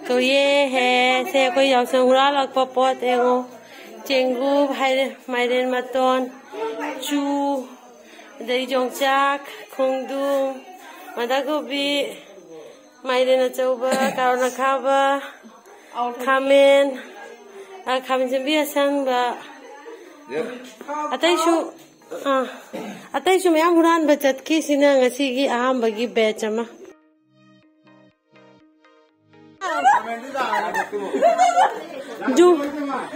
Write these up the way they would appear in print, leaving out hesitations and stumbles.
तो ये है से कोई यावसंगुरा लगपा पोत एगो चेंगू माइरेन मतोन चू दई जोंगचाक खोंगदुम मदाकोबी माइरेन अचौबा कारोना खाबा खामेन खामेन जंबी असंगबा अतैसु मयाम हुरान बचतकी सिना ngasiगी ahambagi batch ama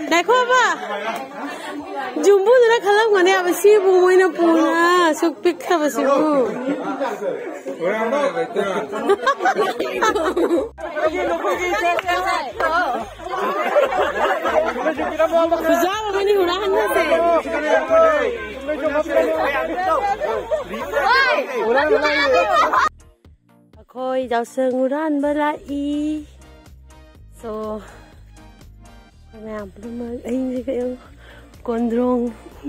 देखो बा जुम्बू ना खलम गने अब सिबु मोइना पुना सुक पिक खब सिबु खुजा मने हुरा हन्ना से अखोई जावसंग उरान बलाई so मैम अं कोंद्रों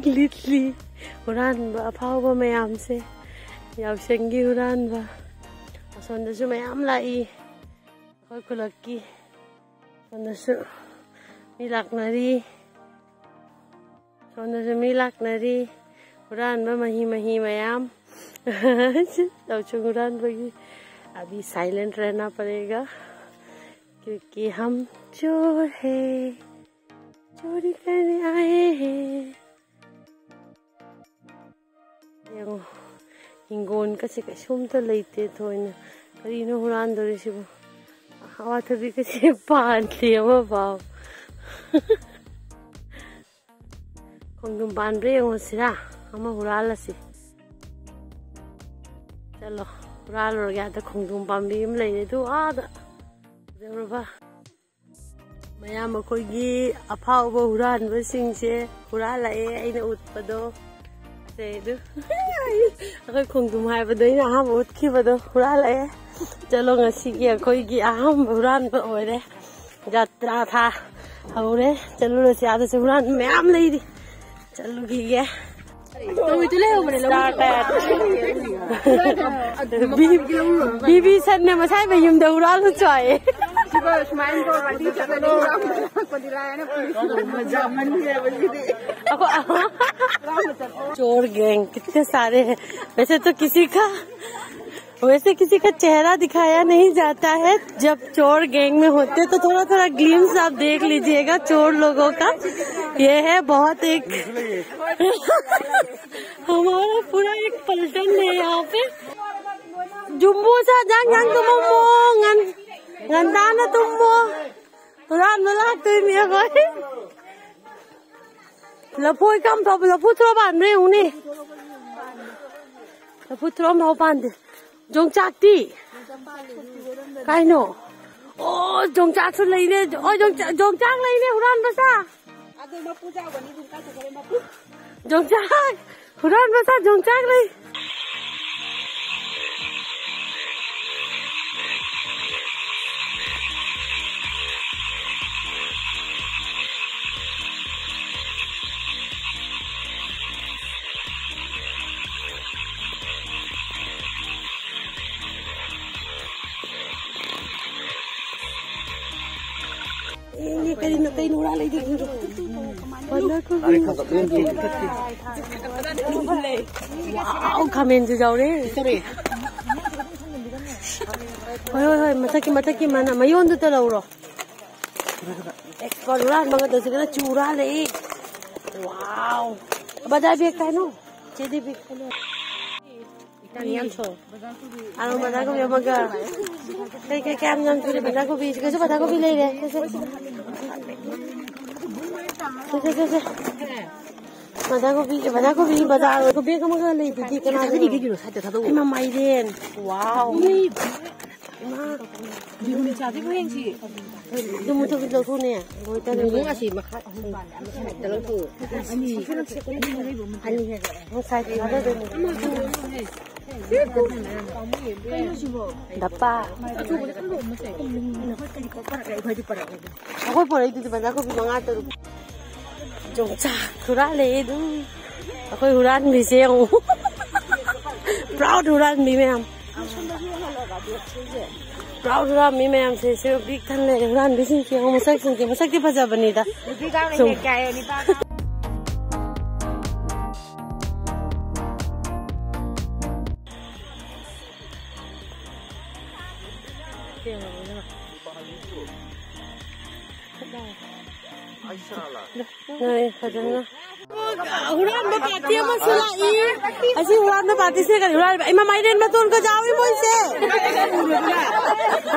लिटली हुरानबा अफावबा मैम से यावसंगी हुरानबा असोंदसु मैम लाई अखोई खुलक्की सोंदसु मी लाकनरी सोंदसु मी लाकनरी हुरानबा मही मैम जावसंग हुरानबगी अभी साइलेंट रहना पड़ेगा क्योंकि हम चोर है चोरी करने आए हैं यंगो हिंगोन कसे कसुम तो लेते थोइना करीनो हुरान दोरिसिबो अवाथबी कसे पानते अमा बाव खोंदुम पानब्रे यंगो सिरा अमा हुरालसी चलो हुरालोरगे आदा खोंदुम पानबी अम लेरे दु आदा मैम अखोगी अफाव हुरानबसिंगसे हुरालाए अइना उत्पदो से दु अखोई खोंदुम हाइबदो अइना अहांबा उत्खिबदो हुरालाए चलो ngasiगी अखोगी अहांबा हुरानबा ओइरे यात्रा था हौरे चलो से आदा से हुरान मैम लेरी चलो गिगे तो इतले हो मने बीबी सन ने मसाई में युम दौराल हो चाहे चोर गैंग कितने सारे हैं वैसे किसी का चेहरा दिखाया नहीं जाता है जब चोर गैंग में होते तो थोड़ा थोड़ा ग्लिम्स आप देख लीजिएगा चोर लोगों का ये है बहुत एक हमारा पूरा एक पलटन है यहाँ पे जुम्बू सा जंग तुम गंदाना तुम रान मलाक तो नहीं भाई लफोई कम तो लफू थ्रो बांध रहे उन्हें लफू थ्रो माओ बांध जोंगचाकती काइनो ओ जोंगचाक सु लेने ओ जोंगचाक लेने हुरान बसा जोंगचाक हुरान बसा जोंगचाक ले ये कहीं नूरा ले दे वाओ खामेन जो जाओ रे होय मथकी माना मयोन तो लौरो एक्सपर्ट उरान मगा तो से चूरा ले वाओ बजा भी कानो चेदी भी कानो इटालियन छो आरो बजा को मगा कई क्या नाम तुरे बजा को भी कैसे बजा को भी ले रे कैसे बजा को भी मगा ले दी कना से दी साथे था तो इमा माइरेन वाओ बिहुनि चाबी को हेंसी दुमु तो बिलो तो ने गोइता ने गासी मखा तलो तो अनि अनि है वो साइड वाला दे Dapa. Ako po rin dito ba ako bimangato. Jongcha, hurale do. Ako huran mi siyang. Proud huran mi ma'am. ꯍꯨꯔꯥꯎ ꯍꯨꯔꯥꯝꯃꯤ ꯃꯌꯥꯝꯁꯦ ꯁꯤ ꯕꯤꯛ ꯊꯟ ꯂꯩꯔꯦ ꯍꯨꯔꯥꯟꯕꯤꯁꯤꯡꯁꯦ ꯃꯁꯛꯁꯤꯡꯁꯦ ꯃꯁꯛꯇꯤ ꯐꯖꯕꯅꯤꯗ ꯁꯨꯝ fazendo. Huran bapati ama sulai. Asi huran bapati se kali huran. Ima maiden matun ko jawi moise.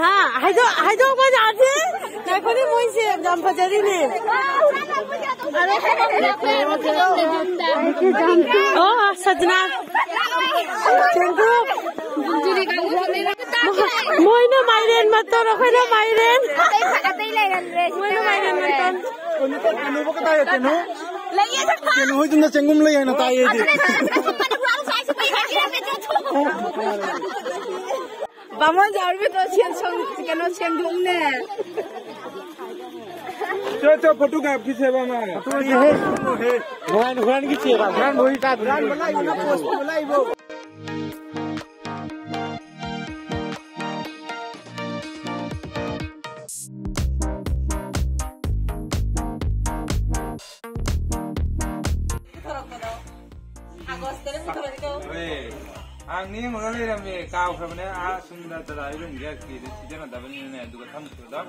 Ha, haido ko jaate. Na ko ni moise jam fajari ne. Oh, sajna. Chendu. Moina maiden matun ko na maiden. Moina maiden matun. Ano ba kaya tino? Tino hoy tunda cengum lay na tayo di. Bamon jawab itu siang kena siang dong ne. Coba foto gak bisa bama. Foto he. Bukan gitu ya, Bang. Bukan boy ka. Bukan mulai na post mulai bo. Ang ni mga nila may kao kami na sunda talaga yung gas kiri sila na dapat nila na duga tham sudah.